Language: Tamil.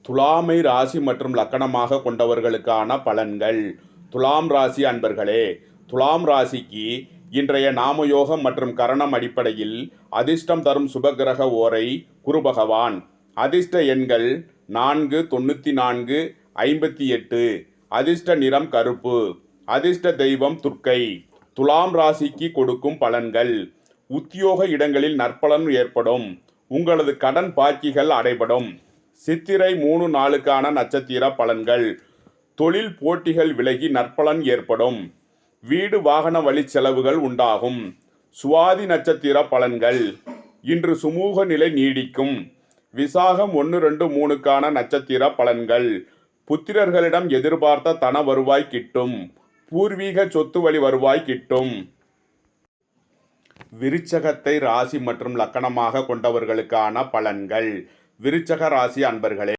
துலாமை ராசி மற்றும் லக்கணமாக கொண்டவர்களுக்கான பலன்கள். துலாம் ராசி அன்பர்களே, துலாம் ராசிக்கு இன்றைய நாமயோகம் மற்றும் கரணம் அடிப்படையில் அதிர்ஷ்டம் தரும் சுபகிரக ஓரை குரு பகவான். அதிர்ஷ்ட எண்கள் 4, 94, 58. அதிர்ஷ்ட நிறம் கருப்பு. அதிர்ஷ்ட தெய்வம் துர்க்கை. துலாம் ராசிக்கு கொடுக்கும் பலன்கள். உத்தியோக இடங்களில் நற்பலன் ஏற்படும். உங்களது கடன் பாக்கிகள் அடைபடும். சித்திரை 3 நாளுக்கான நட்சத்திர பலன்கள். தொழில் போட்டிகள் விலகி நற்பலன் ஏற்படும். வீடு வாகன வழி செலவுகள் உண்டாகும். சுவாதி நட்சத்திர பலன்கள். இன்று சுமூக நிலை நீடிக்கும். விசாகம் 1, 2, 3க்கான நட்சத்திர பலன்கள். புத்திரர்களிடம் எதிர்பார்த்த தன வருவாய் கிட்டும். பூர்வீக சொத்து வழி வருவாய் கிட்டும். விருச்சகத்தை ராசி மற்றும் லக்கணமாக கொண்டவர்களுக்கான பலன்கள். விருச்சக ராசி அன்பர்களே,